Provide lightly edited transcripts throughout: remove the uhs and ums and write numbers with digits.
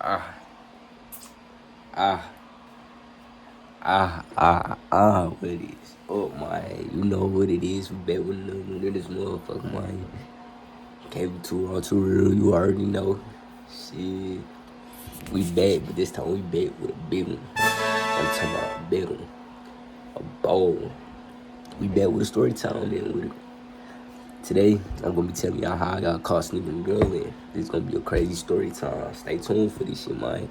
What it is? Oh my, you know what it is. We bet with another one in this motherfucker, man. Came too raw, too real. You already know. Shit, we bet, but this time we bet with a big one. I'm talking about a big one, a bold one. We bet with a story time then with it. Today, I'm gonna be telling y'all how I got caught sneaking a girl in. This is gonna be a crazy story time. Stay tuned for this shit, man.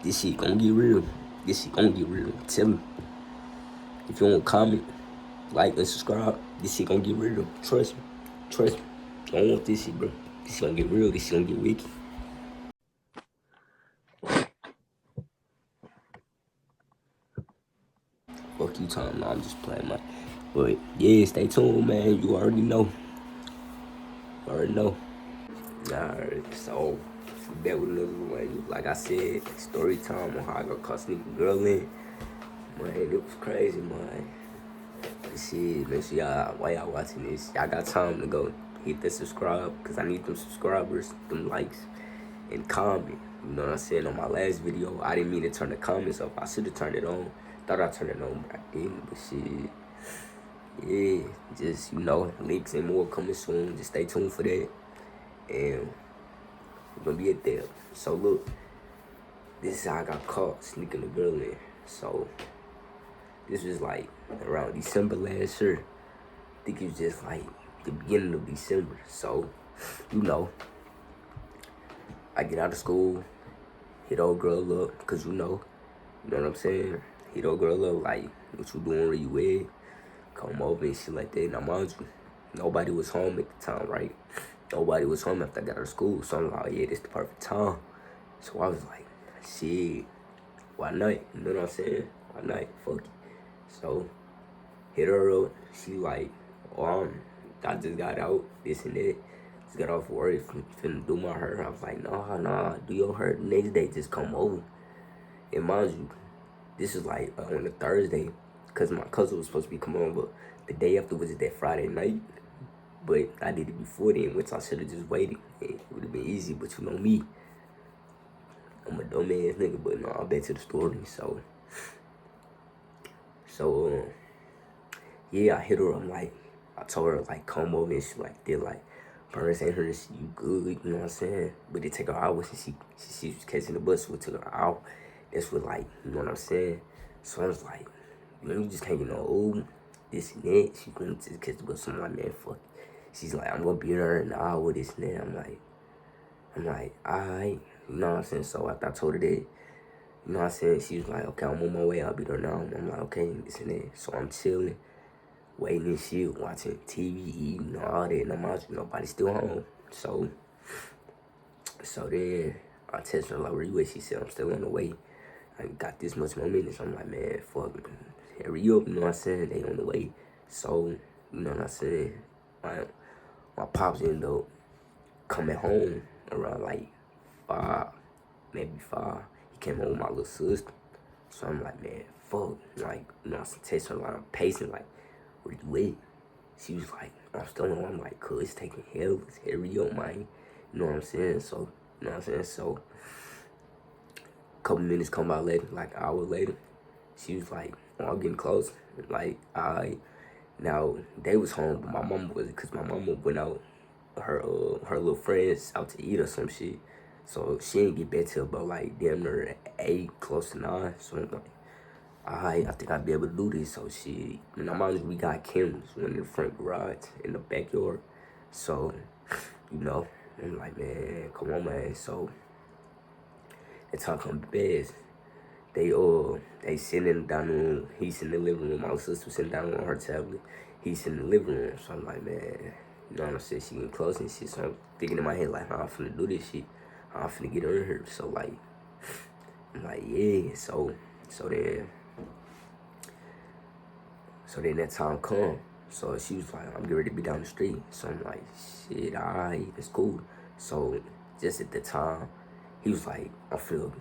This shit gonna get real. This shit gonna get real. Tell me. If you want to comment, like, and subscribe, this shit gonna get real. Trust me. Trust me. I don't want this shit, bro. This shit gonna get real. This shit gonna get wicked. Fuck you, Tom. No, I'm just playing, man. But, yeah, stay tuned, man. You already know. You already know. Alright, so, that with another one. Like I said, story time on how I got caught sneaking a girl in. Man, it was crazy, man. Shit, make sure y'all, while y'all watching this, y'all got time to go hit that subscribe, because I need them subscribers, them likes, and comment. You know what I'm saying? On my last video, I didn't mean to turn the comments off. I should have turned it on. Thought I turned it on, but I didn't. But shit, yeah, just, you know, links and more coming soon. Just stay tuned for that. And we're gonna be at there. So look, this is how I got caught sneaking a girl in. So this was like around December last year. I think it was just like the beginning of December. So, you know, I get out of school, hit old girl up, cause you know what I'm saying? Hit old girl up, like, what you doing, where you at? Come over and shit like that. Now, mind you, nobody was home at the time, right? Nobody was home after I got out of school. So I'm like, oh, yeah, this the perfect time. So I was like, shit, why not? You know what I'm saying? Why not? Fuck it. So, hit her up. She like, oh, I just got out, this and that. Just got off work, finna do my hair. I was like, nah, do your hair the next day, just come over. And mind you, this is like on a Thursday, because my cousin was supposed to be coming over the day after, was it that Friday night? But I did it before then, which I should have just waited. It would have been easy, but you know me. I'm a dumb ass nigga, but no, I'll bet to the story. So, yeah, I hit her up, like, I told her, like, come over and she, like, did, like, Burns ain't her, she, you good, you know what I'm saying? But it take her hours, and she was catching the bus, so it took her out. That's what, like, you know what I'm saying? So I was like, you know, you just can't get no old, this and that. She couldn't just catch the bus, so I'm like, man, fuck. She's like, I'm gonna be there in an hour, this and that. I'm like, alright, you know what I'm saying? So after I told her that, you know what I'm saying? She was like, okay, I'm on my way, I'll be there now. I'm like, okay, this and that. So I'm chilling, waiting and shit, watching TV, eating, all that, and I'm out, nobody still home. So then I text her, like, where you at? She said, I'm still on the way. I got this much more minutes. I'm like, man, fuck, hurry up, you know what I'm saying? They on the way. So, you know what I'm saying? My pops ended up coming home around like 5, maybe 5. He came home with my little sister. So I'm like, man, fuck. Like, you know, I text her, like, I'm pacing, like, where you at? She was like, I'm still on. I'm like, cuz it's taking hell. It's hurry up, man. You know what I'm saying? So, you know what I'm saying? So, a couple minutes come by later, like an hour later, she was like, oh, I'm getting close. Like, now, they was home, but my mama wasn't, because my mama went out, her little friends out to eat or some shit. So she didn't get back till about like damn near 8, close to 9. So I'm like, I think I'll be able to do this. So she, you know, mind you, we got cameras, one in the front garage, in the backyard. So, you know, I'm like, man, come on, man. So, the time come to bed, they sitting down the room. He's in the living room. My sister sitting down on her tablet. He's in the living room. So I'm like, man, you know what I'm saying? She getting close and shit. So I'm thinking in my head, like, how I'm finna do this shit. How I'm finna get her in here. So, like, I'm like, yeah. So then that time come. So she was like, I'm getting ready to be down the street. So I'm like, shit, alright, it's cool. So just at the time, he was like, I'm finna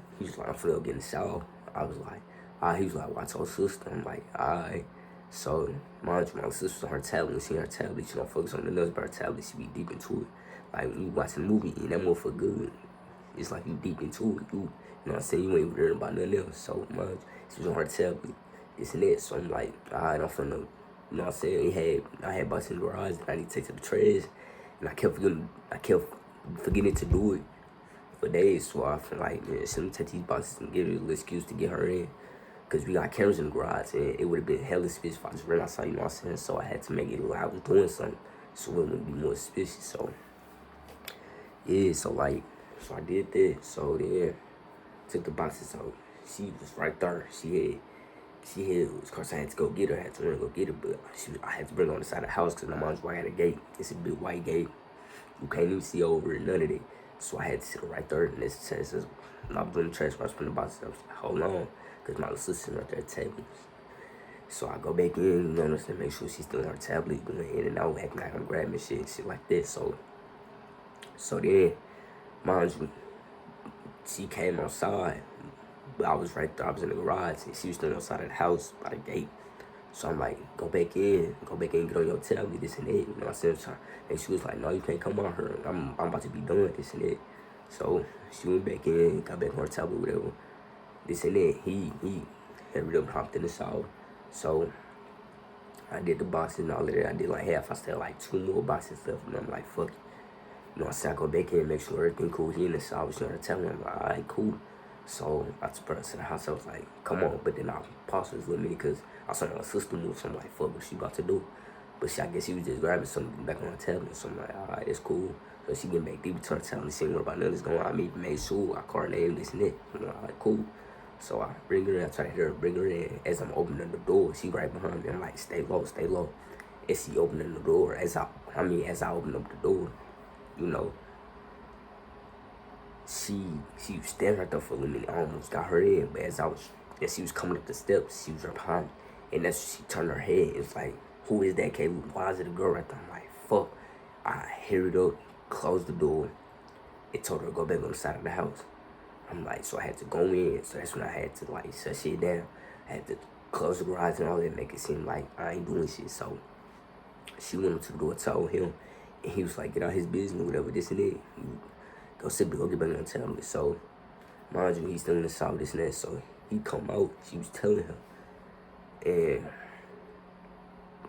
get in the shower. I was like, he was like, watch your sister. I'm like, alright. So, mind you, my sister's on her tablet. She on her tablet, she don't focus on the nuts, but her tablet, she be deep into it. Like, when you watching a movie, and that motherfucker good. It's like you deep into it. You know what I'm saying? You ain't worrying about nothing else. So, man, she was on her tablet, this and that. So I'm like, alright, I'm finna, you know what I'm saying? I had boxes in the garage that I need to take to the trash. And I kept forgetting to do it for days. So I feel like, man, let me take these boxes and give her a little excuse to get her in. Because we got cameras in the garage, and it would have been hella suspicious if I just ran outside, you know what I'm saying? So I had to make it look like I was doing something so it wouldn't be more suspicious. So, yeah, so I did that. So then, took the boxes out. She was right there. Of course, I had to go get her. I had to run and go get her, but I had to bring her on the side of the house because my mom's right at a gate. It's a big white gate. You can't even see over it, none of it. So I had to sit her right there, and this says, when I was doing the trash, I was putting the boxes up. I was like, hold on, because my little sister's right there at the table. So I go back in, you know what I'm saying, make sure she's still on her tablet, going in and out, acting like I'm grabbing shit like that. So then, mind you, she came outside, but I was right there, I was in the garage, and she was still outside of the house by the gate. So I'm like, go back in, get on your tablet, this and that, you know what I'm saying? And she was like, no, you can't come out here, I'm about to be done, this and that. So she went back in, got back on her tablet, whatever, this and that. He hurried up, hopped in the shower. So I did the boxes and all of that. I did like half. I still like 2 more boxes left, and I'm like, fuck it. You know, I said I go back in, make sure everything cool. He in the shower, so I tell him, I'm like, all right, cool. So I just brought her to the house. I was like, come on. But then I paused this little minute because I saw my sister move. So I'm like, fuck, what she about to do? But I guess she was just grabbing something back on her tablet. So I'm like, all right, that's cool. So she getting back deep to her tablet. She ain't worried about nothing that's going on. I made sure I call her name, this and that. I'm like, all right, cool. So I bring her in. I try to hit her, bring her in. As I'm opening the door, she right behind me. I'm like, stay low, stay low. As she opening the door, as I open up the door, you know, she was standing right there for a little minute. I almost got her in, but as she was coming up the steps, she was right behind me. And that's when she turned her head. It's like, who is that, Caleb? Why is it a girl right there? I'm like, fuck. I hurried up, closed the door, and told her to go back on the side of the house. I'm like, so I had to go in. So that's when I had to like shut shit down. I had to close the garage and all that, make it seem like I ain't doing shit. So she went up to the door, told him, and he was like, get out his business, whatever, this and that. Go sit, go get back on the tablet. So, mind you, he's still in the south, this and that. So he come out, she was telling him. And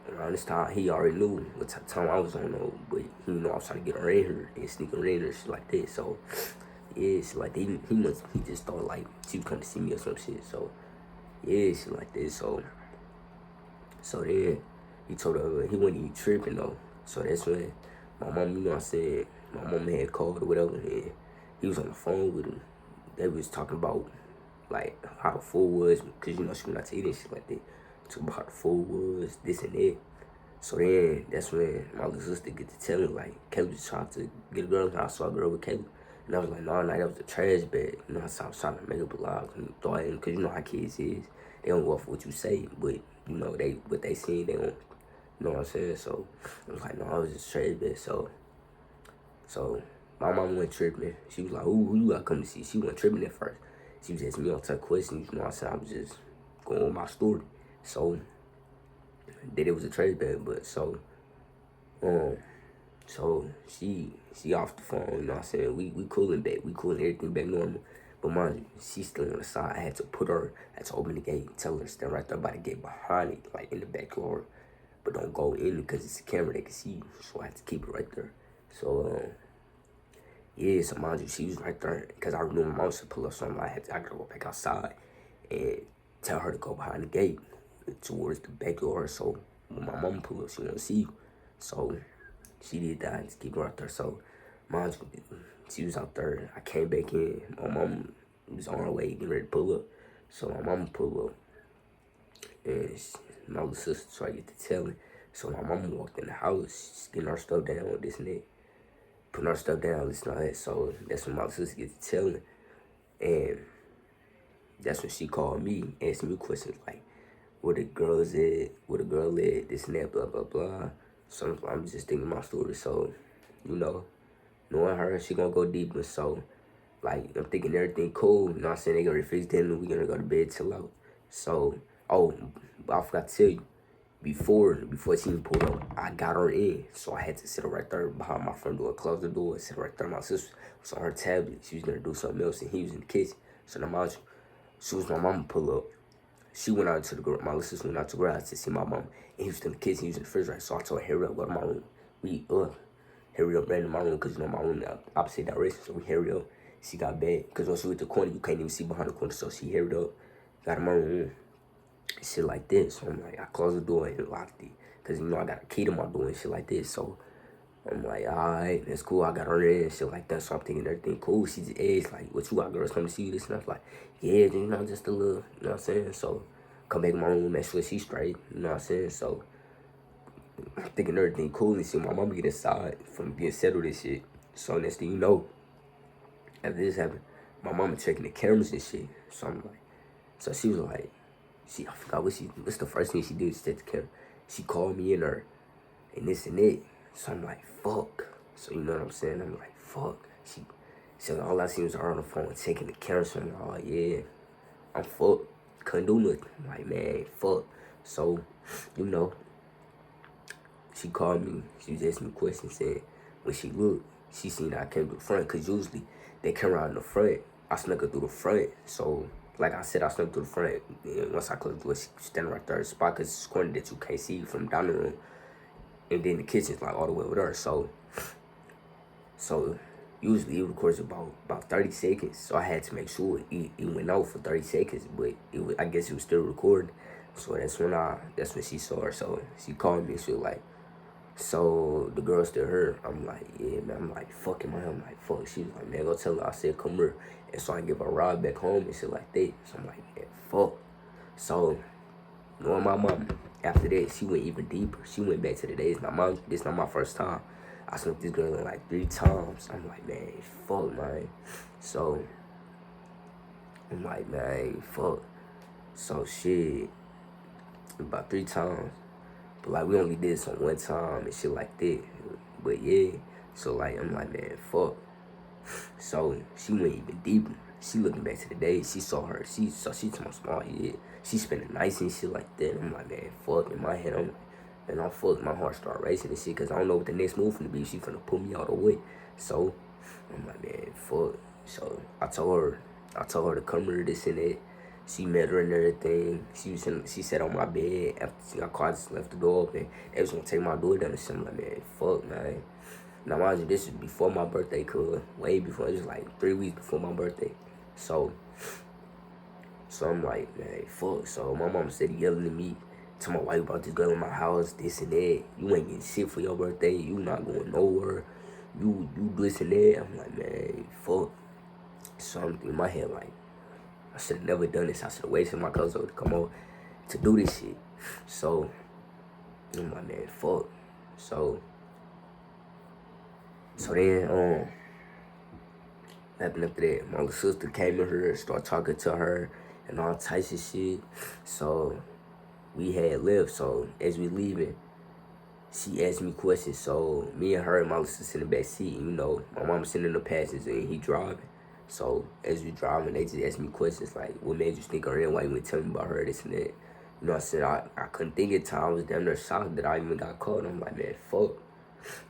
around this time, he already knew what time I was on though, but he knew I was trying to get her in here and sneak her in here, shit like that. So, yeah, shit like that. He just thought like she was coming to see me or some shit. So, yeah, shit like that. So then he told her he wasn't even tripping though. So that's when my mom, you know what I'm saying, my mom had called or whatever, and he was on the phone with him. They was talking about like how the food was, cause you know she was not eating shit like that. Talking about how the food was, this and that. So then that's when my little sister get to tell me like Caleb was trying to get a girl, and I saw a girl with Caleb. And I was like, no, that was a trash bag. You know, so I was trying to make up a lie, cause you know how kids is. They don't go off what you say, but you know what they see, they don't. You know what I'm saying? So I was like, no, I was just trash bag. So my mom went tripping. She was like, who you got come to see? She went tripping at first. She was asking me all type of questions. You know what I'm saying? I was just going with my story. So that it was a trash bag, but so she off the phone, you know what I'm saying? We cooling back. We cooling everything back normal. But mind you, she's still on the side. I had to open the gate, tell her to stand right there by the gate behind it, like in the backyard. But don't go in because it's a camera, they can see you. So I had to keep it right there. So, yeah, so mind you, she was right there. Because I knew my mom should pull up something. I gotta go back outside and tell her to go behind the gate towards the backyard. So when my mom pull up, she won't see you. So she did that. I just keep her out there. So mind you, she was out there. I came back in. My mom was on her way getting ready to pull up. So my mom pulled up. And my little sister tried to get to telling. So my mama walked in the house, getting her stuff down, this and that. Putting her stuff down, this and all that. So that's when my little sister gets to telling. And that's when she called me, asking me questions like, where the girl is at, where the girl at, this and that, blah, blah, blah. So I'm just thinking my story. So, you know, knowing her, she gonna go deeper. So, like, I'm thinking everything cool. You know what I'm saying? They gonna fix dinner, we gonna go to bed, chill out. So, oh, but I forgot to tell you, before she even pulled up, I got her in. So I had to sit her right there behind my front door, close the door, and sit her right there. My sister was on her tablet. She was gonna do something else, and he was in the kitchen. So now mind you, soon as my mama pull up, she went out to the garage. My little sister went out to the garage to see my mom, and he was in the kitchen. He was in the refrigerator. So I told her, hurry up, go to my room. We hurry up, ran to my room because my room in the opposite direction. So we hurry up. She got bad because once you hit the corner, you can't even see behind the corner. So she hurried up, got in my room, shit like this. So I'm like, I closed the door and locked it because I got a key to my door and shit like this. So I'm like, all right, that's cool. I got her in and shit like that. So I'm thinking everything cool. She just asked like, what you got, girls come to see you this? And I was like, yeah, just a little, you know what I'm saying? So come back in my room, make sure she's straight, you know what I'm saying? So I'm thinking everything cool and shit. My mama get inside from being settled and shit. So next thing you know, after this happened, my mama checking the cameras and shit. So I'm like, so she was like, I forgot what's the first thing she did, she check the camera. She called me in her and this and that. So I'm like, fuck. So you know what I'm saying? I'm like, fuck. She said all I seen was her on the phone checking the camera. So I'm like, oh yeah, I'm fucked. Couldn't do nothing. I'm like, man, fuck. So, she called me. She was asking me questions. Saying when she looked, she seen that I came to the front. Cause usually they come around in the front. I snuck her through the front. So like I said, I snuck through the front. And once I closed the door, she standing right there in the spot. Cause it's a corner that you can't see from down the room. And then the kitchen's like all the way over there. So usually it records about 30 seconds. So I had to make sure it went out for 30 seconds. But I guess it was still recording. So that's when she saw her. So she called me and she was like, so the girl still her. I'm like, yeah, man. I'm like, fucking my. I'm like, fuck. She was like, man, go tell her I said come here. And so I give her a ride back home and shit like that. So I'm like, man, fuck. So knowing my mom, after that, she went even deeper. She went back to the days. Now, this not my first time. I slept this girl in like 3 times. I'm like, man, fuck, man. So I'm like, man, fuck. So shit, about 3 times. But like we only did this on 1 time and shit like that. But yeah, so like I'm like, man, fuck. So she went even deeper. She looking back to the day. She saw her. She told my small head. She spent the nights and shit like that. I'm like, man, fuck. In my head, I'm like, man, I'm fucked. My heart started racing and shit because I don't know what the next move finna be. She finna pull me all the way. So I'm like, man, fuck. So I told her to come here, this and that. She met her and everything. She sat on my bed after she got caught. I just left the door open. They was gonna take my door down and shit. I'm like, man, fuck, man. Now, mind you, this is before my birthday, cuz. Way before. It was like 3 weeks before my birthday. So I'm like, man, fuck. So my mom said yelling at me, tell my wife about this girl in my house, this and that. You ain't getting shit for your birthday. You not going nowhere. You this and that. I'm like, man, fuck. So I'm in my head like, I should have never done this. I should have waited for my cousin to come over to do this shit. So I'm like, man, fuck. So then, happened after that, my little sister came in here, started talking to her and all types of shit. So we had left. So as we leaving, she asked me questions. So me and her and my little sister in the back seat, my mama sitting in the passenger and he driving. So as we driving, they just asked me questions like, what made you sneak her in? Why you wouldn't tell me about her, this and that? You know, I said I couldn't think of time. I was damn near shocked that I even got caught. And I'm like, man, fuck.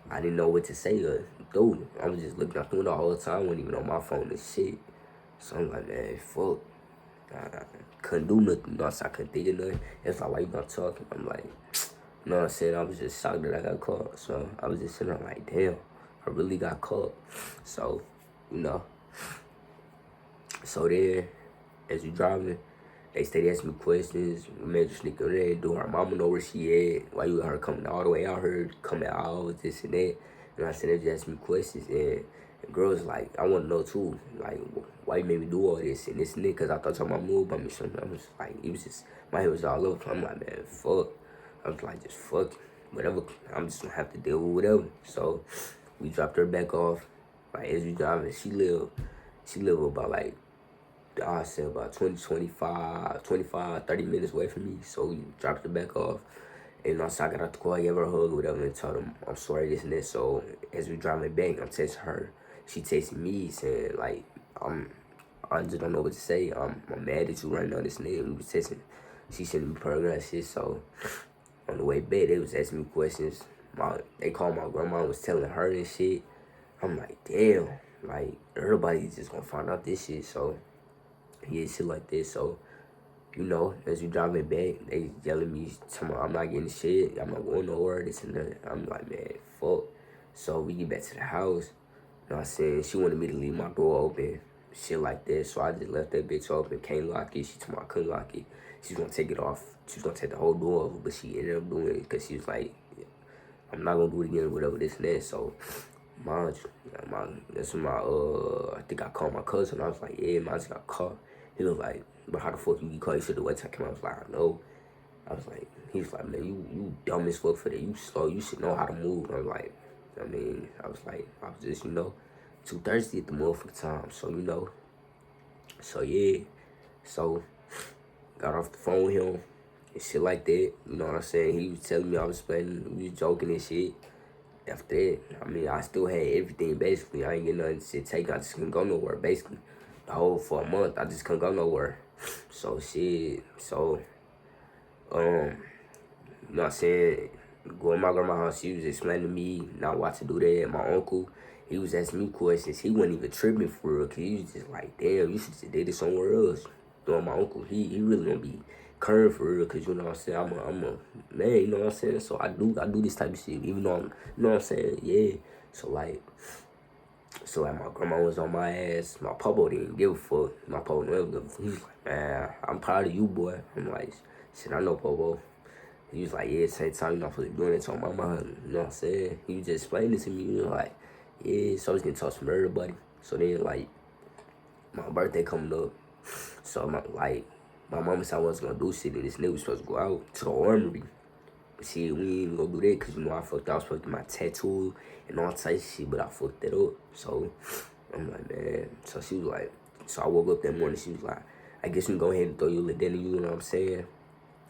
I didn't know what to say or do. I was just looking out the window all the time, wasn't even on my phone and shit. So I'm like, man, fuck. I couldn't do nothing. I couldn't think of nothing. It's like, why you not talking? I'm like, you know what I'm saying? I was just shocked that I got caught. So I was just sitting there like, damn, I really got caught. So, So then, as we driving, they stayed asking me questions. We made you sneak her in. Do her mama know where she at? Why you let her coming all the way out here, coming out, this and that? And I said, they just asked me questions. And the girls like, I want to know too, like, why you made me do all this and this and that? Because I thought y'all might move by me something. I was like, it was just, my head was all over. I'm like, man, fuck. I was like, just fuck. Whatever. I'm just going to have to deal with whatever. So we dropped her back off. Like, as we driving, she live about like, I said about 25, 30 minutes away from me. So we dropped her back off. And also I got out the car, gave her a hug or whatever, and told them I'm sorry, this and that. So as we driving back, I'm texting her. She texting me saying like, I just don't know what to say. I'm mad at you right now, this and that. We was texting. She sending me paragraph shit. So On the way back, they was asking me questions. They called my grandma, was telling her and shit. I'm like, damn, like, everybody's just gonna find out this shit, so, yeah, shit like this, so, you know, as we driving back, they yelling me, telling me I'm not getting shit, I'm not going nowhere, this and that. I'm like, man, fuck. So we get back to the house, you know what I'm saying? She wanted me to leave my door open, shit like that. So I just left that bitch open, can't lock it. She told me I couldn't lock it. She was gonna take it off. She was gonna take the whole door off, but she ended up doing it because she was like, I'm not gonna do it again, whatever, this and that. So, that's when I think I called my cousin. I was like, yeah, man, I just got caught. He was like, but how the fuck you get caught? He said the wait till I came out. I was like, I know. I was like, he was like, man, you dumb as fuck for that. You slow. You should know how to move. I was like, I was like, I was just, too thirsty at the motherfucking time. So, so yeah. So, got off the phone with him and shit like that. You know what I'm saying? He was telling me I was playing, we was joking and shit. After that, I still had everything basically. I ain't get nothing shit taken. I just couldn't go nowhere basically. The whole for a month, I just couldn't go nowhere. So shit. So you know what I'm saying? Going to my grandma's house, she was explaining to me not what to do there. My uncle, he was asking me questions. He wasn't even tripping for real, cause he was just like, damn, you should just did it somewhere else. My uncle, he really gonna be current for real, cause you know what I'm saying, I'm a man, you know what I'm saying? So I do this type of shit, even though you know what I'm saying, yeah. So like my grandma was on my ass. My papa didn't give a fuck. My papa never gave a fuck. He was like, man, I'm proud of you, boy. I'm like, shit, I know, papa. He was like, yeah, same time, you're not supposed to be doing it to my mama. You know what I'm saying? He was just explaining it to me, like, yeah, so I was getting touched from everybody. So then, like, my birthday coming up. So, my mama said I wasn't gonna do shit, and this nigga was supposed to go out to the armory. But shit, we ain't even gonna do that, because, I fucked up. I was supposed to get my tattoo and all types of shit, but I fucked that up. So, I'm like, man. So she was like, so I woke up that morning, she was like, I guess you can go ahead and throw your little dinner, you know what I'm saying?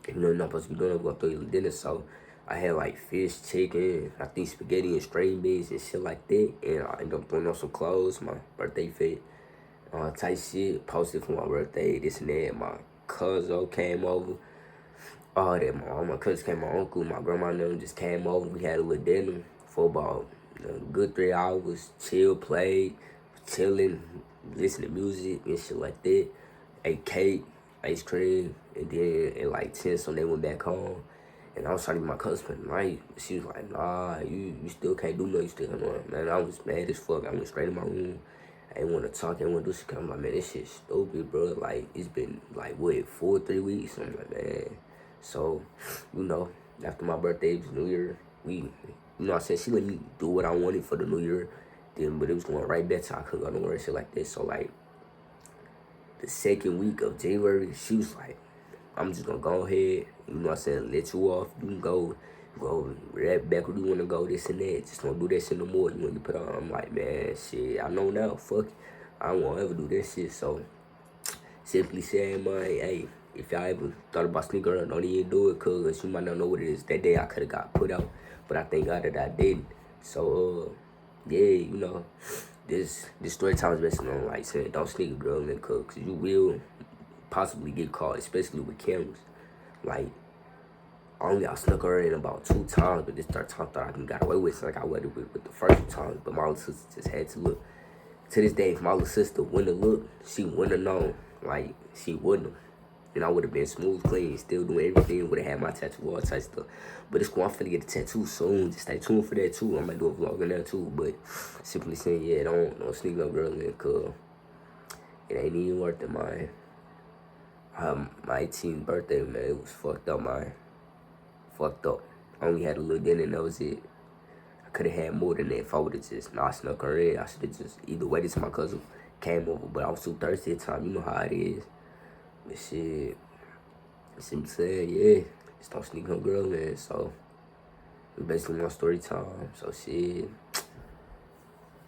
You know, you're not supposed to be doing it, I'm gonna throw you dinner. So I had like fish, chicken, I think spaghetti and string beans and shit like that. And I ended up throwing on some clothes, my birthday fit, type shit, posted for my birthday, this and that. My cousin came over. All that, all my cousins came, my uncle, my grandma and them just came over. We had a little dinner for about a good 3 hours, chill, played, chilling, listen to music and shit like that. Ate cake, ice cream, and then at like 10, so they went back home. And I was trying to get my cousin for the night. She was like, nah, you still can't do nothing. You still can't do nothing. Man, I was mad as fuck. I went straight in my room. I didn't want to talk. I didn't want to do shit. I'm like, man, this shit stupid, bro. Like, it's been like, what, 4 or 3 weeks? I'm like, man. So, after my birthday, it was New Year. I said, she let me do what I wanted for the New Year. Then, but it was going right back to I couldn't go nowhere and shit like this. So, like, the second week of January, she was like, I'm just gonna go ahead, let you off. You can go right back where you wanna go, this and that. Just don't do that shit no more. You want to put on, I'm like, man, shit, I know now, fuck it. I don't wanna ever do that shit. So simply saying, man, hey, if y'all ever thought about sneaker, don't even do it, cause you might not know what it is. That day I could've got put out, but I thank God that I didn't. So yeah, this story time is basically on like saying don't sneak a girl in, cause you will possibly get caught, especially with cameras. Like, I snuck her in about 2 times, but this third time I thought I got away with it, like I went with the first 2 times. But my little sister just had to look. To this day, if my little sister wouldn't have looked, she wouldn't have known. Like, she wouldn't have. And I would have been smooth, clean, still doing everything, would have had my tattoo, all type stuff. But it's cool, I'm finna get a tattoo soon. Just stay tuned for that too. I might do a vlog on that too. But simply saying, yeah, don't sneak no girl in, cause it ain't even worth it, man. My 18th birthday, man, it was fucked up, man. Fucked up. I only had a little dinner and that was it. I could have had more than that if I would have just not snuck her in. I should have just either waited till my cousin came over, but I was too thirsty at the time. You know how it is. But shit, simply saying, yeah, just don't sneak no girl in. So it's basically my story time. So shit,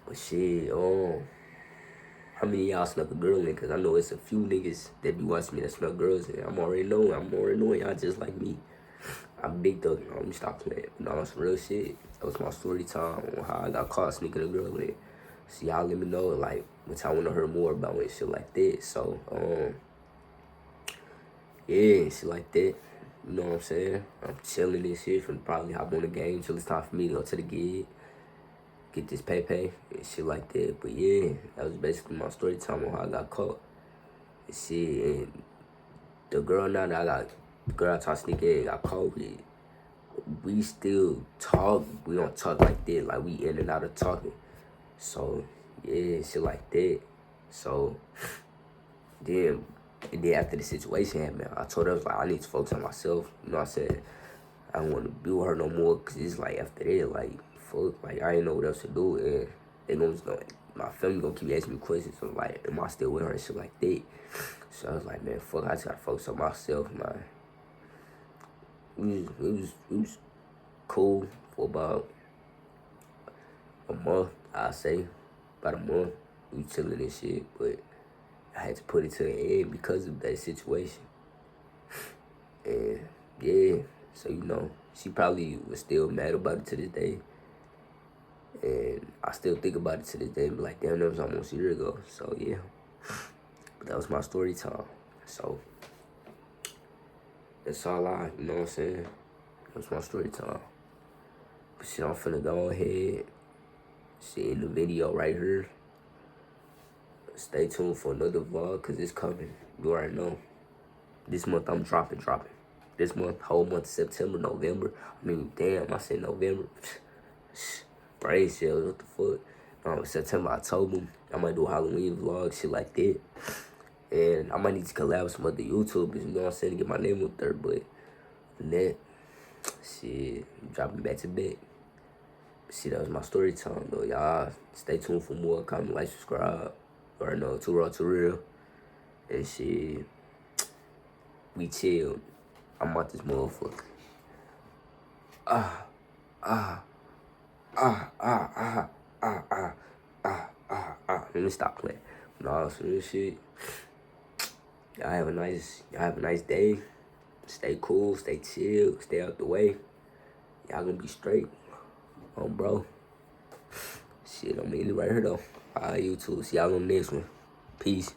but shit, how many of y'all snuck a girl in? Cause I know it's a few niggas that be watching me that snuck girls in. I'm already knowing y'all just like me. I'm big though, let me stop playing. No, it's real shit. That was my story time on how I got caught sneaking a girl in. So y'all let me know, like, what y'all want to hear more about and shit like that. So, yeah, shit like that. You know what I'm saying? I'm chilling this shit. Finna probably hop on the game till it's time for me to go to the gig. Get this pay and shit like that. But yeah, that was basically my story time on how I got caught. And shit, and the girl now that the girl I tried to sneak in got caught with, we still talk. We don't talk like that. Like, we in and out of talking. So, yeah, shit like that. So, then, and then after the situation happened, I told her, I was like, I need to focus on myself. You know what I said? I don't want to be with her no more, because it's like, after that, like, fuck, like, I ain't know what else to do, and they gonna my family gonna keep asking me questions, so like, am I still with her and shit like that? So I was like, man, fuck, I just gotta focus on myself, man. It was cool for about a month, I say, about a month. We chilling and shit, but I had to put it to the end because of that situation. And yeah, so you know, she probably was still mad about it to this day. And I still think about it to this day and be like, damn, that was almost a year ago. So yeah. But that was my story time. So that's all you know what I'm saying? That was my story time. But shit, I'm finna go ahead. See in the video right here. Stay tuned for another vlog, cause it's coming. You already know. This month I'm dropping. This month, whole month, September, November. I mean, damn, I said November. Brain cells, what the fuck? September, October, I might do a Halloween vlog, shit like that. And I might need to collab with some other YouTubers, you know what I'm saying, to get my name up there. But that, shit, I'm dropping back to back. See, that was my story time, though. Y'all stay tuned for more. Comment, like, subscribe. You already know, Too Raw, Too Real. And shit, we chill. I'm out this motherfucker. Let me stop playing. No, so this shit. Y'all have a nice day. Stay cool, stay chill, stay out the way. Y'all gonna be straight. Bro. Shit, I'm in it right here though. Alright, YouTube. See y'all on the next one. Peace.